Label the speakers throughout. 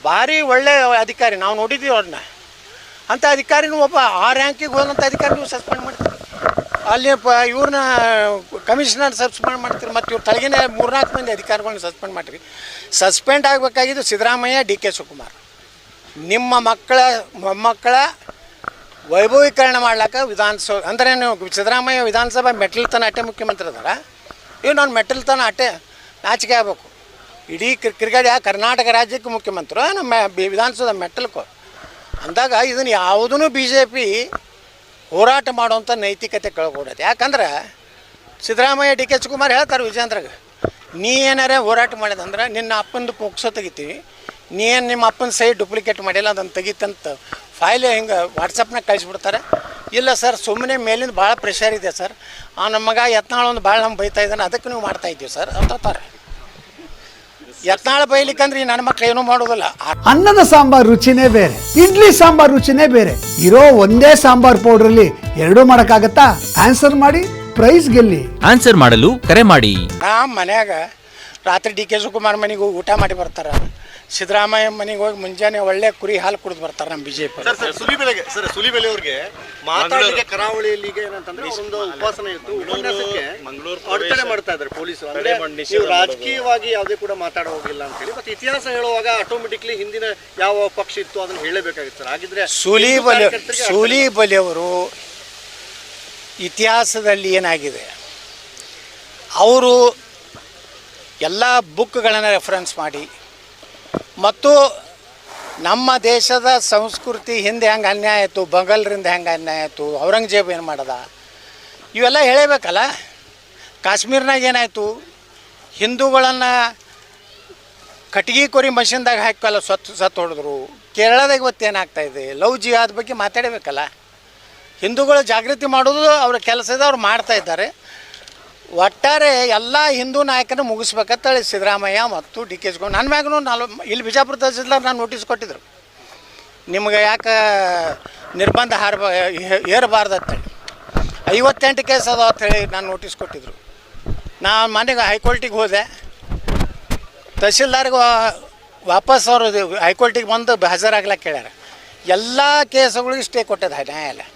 Speaker 1: ಭಾರಿ ಒಳ್ಳೆ ಅಧಿಕಾರಿ, ನಾವು ನೋಡಿದ್ದೀವಿ ಅವ್ರನ್ನ. ಅಂಥ ಅಧಿಕಾರಿನೂ ಒಬ್ಬ ಆ ರ್ಯಾಂಕಿಗೆ ಹೋದಂಥ ಅಧಿಕಾರಿ ನೀವು ಸಸ್ಪೆಂಡ್ ಮಾಡ್ತೀರಿ, ಅಲ್ಲಿ ಇವ್ರನ್ನ ಕಮಿಷನರ್ ಸಸ್ಪೆಂಡ್ ಮಾಡ್ತೀರಿ, ಮತ್ತು ಇವ್ರು ತಳಗಿನ 3-4 ಮಂದಿ ಅಧಿಕಾರಿಗಳನ್ನ ಸಸ್ಪೆಂಡ್ ಮಾಡಿರಿ. ಸಸ್ಪೆಂಡ್ ಆಗಬೇಕಾಗಿದ್ದು ಸಿದ್ದರಾಮಯ್ಯ, ಡಿ ಕೆ ಶಿವಕುಮಾರ್. ನಿಮ್ಮ ಮಕ್ಕಳ ಮೊಮ್ಮಕ್ಕಳ ವೈಭವೀಕರಣ ಮಾಡ್ಲಿಕ್ಕೆ ವಿಧಾನಸಭೆ ಅಂದರೆ ನೀವು ಸಿದ್ದರಾಮಯ್ಯ ವಿಧಾನಸಭಾ ಮೆಟ್ಟಲ್ತನ ಅಟ್ಟೆ ಮುಖ್ಯಮಂತ್ರಿ ಅದಾರ, ಇವು ನಾನು ಮೆಟ್ಟಲ್ತನ ಅಟ್ಟೆ ನಾಚಿಕೆ ಆಗಬೇಕು. ಇಡೀ ಕ್ರಿಕೆಟ್ ಕರ್ನಾಟಕ ರಾಜ್ಯಕ್ಕೆ ಮುಖ್ಯಮಂತ್ರಿ ನಮ್ಮ ವಿಧಾನಸೌಧ ಮೆಟ್ಟಲ್ಕೋ ಅಂದಾಗ ಇದನ್ನು ಯಾವುದೂ BJP ಹೋರಾಟ ಮಾಡುವಂಥ ನೈತಿಕತೆ ಕಳ್ಕೊಡೋದು. ಯಾಕಂದ್ರೆ ಸಿದ್ದರಾಮಯ್ಯ, ಡಿ ಕೆ ಶಿವಕುಮಾರ್ ಹೇಳ್ತಾರೆ ವಿಜೇಂದ್ರಗೆ, ನೀ ಏನಾರೇ ಹೋರಾಟ ಮಾಡಿದಂದ್ರೆ ನಿನ್ನ ಅಪ್ಪಂದು ಪೋಕ್ಸೋ ತೆಗಿತೀವಿ, ನೀ ಏನು ನಿಮ್ಮ ಅಪ್ಪನ ಸೈಡ್ ಡುಪ್ಲಿಕೇಟ್ ಮಾಡಿಲ್ಲ ಅದನ್ನು ತೆಗಿತಂತ ಫೈಲ್ ಹಿಂಗೆ ವಾಟ್ಸಪ್ನಾಗ ಕಳಿಸ್ಬಿಡ್ತಾರೆ. ಇಲ್ಲ ಸರ್, ಸುಮ್ಮನೆ ಮೇಲಿಂದ ಭಾಳ ಪ್ರೆಷರ್ ಇದೆ ಸರ್, ನಮ್ಮ ಮಗ ಯತ್ನಾಳ್ ಒಂದು ಭಾಳ ನಮ್ಗೆ ಬೈತಾ ಇದ್ದಾನೆ, ಅದಕ್ಕೆ ನೀವು ಮಾಡ್ತಾಯಿದ್ದೀವಿ ಸರ್ ಅಂತಾರೆ. ಯತ್ನಾಳ ಬೈಲಿಕ್ಕಂದ್ರೆ ಈ ನನ್ನ ಮಕ್ಳು ಏನೂ ಮಾಡೋದಿಲ್ಲ.
Speaker 2: ಅನ್ನದ ಸಾಂಬಾರ್ ರುಚಿನೇ ಬೇರೆ, ಇಡ್ಲಿ ಸಾಂಬಾರ್ ರುಚಿನೇ ಬೇರೆ. ಇರೋ ಒಂದೇ ಸಾಂಬಾರ್ ಪೌಡ್ರಲ್ಲಿ ಎರಡೂ ಮಾಡೋಕ್ಕಾಗತ್ತಾ? ಆನ್ಸರ್ ಮಾಡಿ, ಪ್ರೈಸ್ ಗೆಲ್ಲಿ. ಆನ್ಸರ್ ಮಾಡಲು ಕರೆ ಮಾಡಿ.
Speaker 1: ನಮ್ಮ ಮನ್ಯಾಗ ರಾತ್ರಿ ಡಿ ಕೆ ಶಿವಕುಮಾರ್ ಮನೆಗೆ ಹೋಗಿ ಊಟ ಮಾಡಿ ಬರ್ತಾರೆ, ಸಿದ್ದರಾಮಯ್ಯ ಮನೆಗೆ ಹೋಗಿ ಮುಂಜಾನೆ ಒಳ್ಳೆ ಕುರಿ ಹಾಲು ಕುಡಿದು ಬರ್ತಾರೆ ನಮ್ಮ BJP.
Speaker 3: ಸುಲಿಬೆಲೆ ಅವ್ರಿಗೆ ಮಾತಾಡಲಿಕ್ಕೆ ಕರಾವಳಿಯಲ್ಲಿ ಈಗ ಏನಂತಂದ್ರೆ ಒಂದು ಉಪಾಸನೆ ಇತ್ತು, ಉಪನ್ಯಾಸಕ್ಕೆ ಅಡಚಣೆ ಮಾಡ್ತಾ ಇದ್ದಾರೆ ಪೊಲೀಸರು. ಅಂದ್ರೆ ನೀವು ರಾಜಕೀಯವಾಗಿ ಯಾವುದೇ ಕೂಡ ಮಾತಾಡ ಹೋಗಿಲ್ಲ ಅಂತ ಹೇಳಿ, ಮತ್ತೆ ಇತಿಹಾಸ ಹೇಳುವಾಗ ಆಟೋಮೆಟಿಕ್ಲಿ ಹಿಂದಿನ ಯಾವ ಪಕ್ಷ ಇತ್ತು ಅದನ್ನ ಹೇಳಬೇಕಾಗಿತ್ತು ಸರ್. ಹಾಗಿದ್ರೆ
Speaker 1: ಸೂಲಿಬೆಲೆ ಅವರು ಇತಿಹಾಸದಲ್ಲಿ ಏನಾಗಿದೆ, ಅವರು ಎಲ್ಲ ಬುಕ್ಗಳನ್ನು ರೆಫರೆನ್ಸ್ ಮಾಡಿ ಮತ್ತು ನಮ್ಮ ದೇಶದ ಸಂಸ್ಕೃತಿ ಹಿಂದೆ ಹೆಂಗೆ ಅನ್ಯಾಯ ಆಯಿತು, ಬಂಗಾಲರಿಂದ ಹೆಂಗೆ ಅನ್ಯಾಯ ಆಯಿತು, ಔರಂಗಜೇಬ್ ಏನು ಮಾಡ್ದ, ಇವೆಲ್ಲ ಹೇಳಬೇಕಲ್ಲ. ಕಾಶ್ಮೀರ್ನಾಗ ಏನಾಯಿತು, ಹಿಂದೂಗಳನ್ನು ಕಟ್ಗೆ ಕೊರಿ ಮಷಿನ್ದಾಗ ಹಾಕಲ್ಲ ಸತ್ತು ಹೊಡೆದ್ರು. ಕೇರಳದಾಗ ಇವತ್ತು ಏನಾಗ್ತಾಯಿದೆ, ಲವ್ ಜಿಹಾದ್ ಬಗ್ಗೆ ಮಾತಾಡಬೇಕಲ್ಲ. ಹಿಂದೂಗಳು ಜಾಗೃತಿ ಮಾಡೋದು ಅವ್ರ ಕೆಲಸ ಇದೆ, ಅವ್ರು ಮಾಡ್ತಾಯಿದ್ದಾರೆ. ಒಟ್ಟಾರೆ ಎಲ್ಲ ಹಿಂದೂ ನಾಯಕನ ಮುಗಿಸ್ಬೇಕಂತೇಳಿ ಸಿದ್ದರಾಮಯ್ಯ ಮತ್ತು ಡಿ ಕೆ ಶಿವಕುಮಾರ್ ನನ್ನ ಮ್ಯಾಗೂ ಇಲ್ಲಿ ಬಿಜಾಪುರ ತಹಸೀಲ್ದಾರ್ ನಾನು ನೋಟಿಸ್ ಕೊಟ್ಟಿದ್ರು, ನಿಮ್ಗೆ ಯಾಕೆ ನಿರ್ಬಂಧ ಏರಬಾರ್ದು ಅಂತೇಳಿ. 58 ಕೇಸ್ ಅದಾವ ಅಂಥೇಳಿ ನಾನು ನೋಟಿಸ್ ಕೊಟ್ಟಿದ್ರು. ನಾನು ಮನೆಗೆ ಹೈಕೋರ್ಟಿಗೆ ಹೋದೆ, ತಹಸೀಲ್ದಾರ್ಗೆ ವಾಪಸ್ ಅವರು ಹೈಕೋರ್ಟಿಗೆ ಬಂದು ಹಾಜರಾಗ್ಲಿಕ್ಕೆ ಕೇಳ್ಯಾರ. ಎಲ್ಲ ಕೇಸುಗಳಿಗೆ ಸ್ಟೇ ಕೊಟ್ಟದ ನ್ಯಾಯಾಲಯ.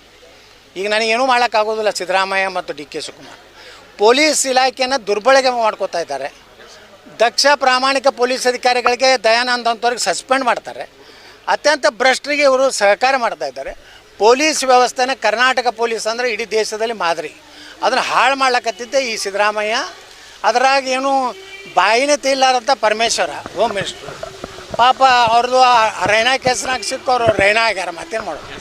Speaker 1: ಈಗ ನನಗೇನೂ ಮಾಡೋಕ್ಕಾಗೋದಿಲ್ಲ ಸಿದ್ದರಾಮಯ್ಯ ಮತ್ತು ಡಿ ಕೆ ಶಿವಕುಮಾರ್. ಪೊಲೀಸ್ ಇಲಾಖೆಯನ್ನು ದುರ್ಬಳಕೆ ಮಾಡ್ಕೋತಾ ಇದ್ದಾರೆ. ದಕ್ಷ ಪ್ರಾಮಾಣಿಕ ಪೊಲೀಸ್ ಅಧಿಕಾರಿಗಳಿಗೆ ದಯಾನಂದ್ ಅಂತವ್ರಿಗೆ ಸಸ್ಪೆಂಡ್ ಮಾಡ್ತಾರೆ. ಅತ್ಯಂತ ಭ್ರಷ್ಟರಿಗೆ ಇವರು ಸಹಕಾರ ಮಾಡ್ತಾ ಇದ್ದಾರೆ. ಪೊಲೀಸ್ ವ್ಯವಸ್ಥೆನ ಕರ್ನಾಟಕ ಪೊಲೀಸ್ ಅಂದರೆ ಇಡೀ ದೇಶದಲ್ಲಿ ಮಾದರಿ, ಅದನ್ನು ಹಾಳು ಮಾಡ್ಲಕತ್ತಿದ್ದೆ ಈ ಸಿದ್ದರಾಮಯ್ಯ. ಅದರಾಗ ಏನು ಬಾಯಿನೇ ತಿಲ್ಲಾರಂಥ ಪರಮೇಶ್ವರ ಹೋಮ್ ಮಿನಿಸ್ಟ್ರು, ಪಾಪ ಅವ್ರದ್ದು ರೈನಾ ಕೇಸ್ನಾಗ ಸಿಕ್ಕವರು ರೈನಾ ಆಗ್ಯಾರ, ಮತ್ತೇನು ಮಾಡೋದು.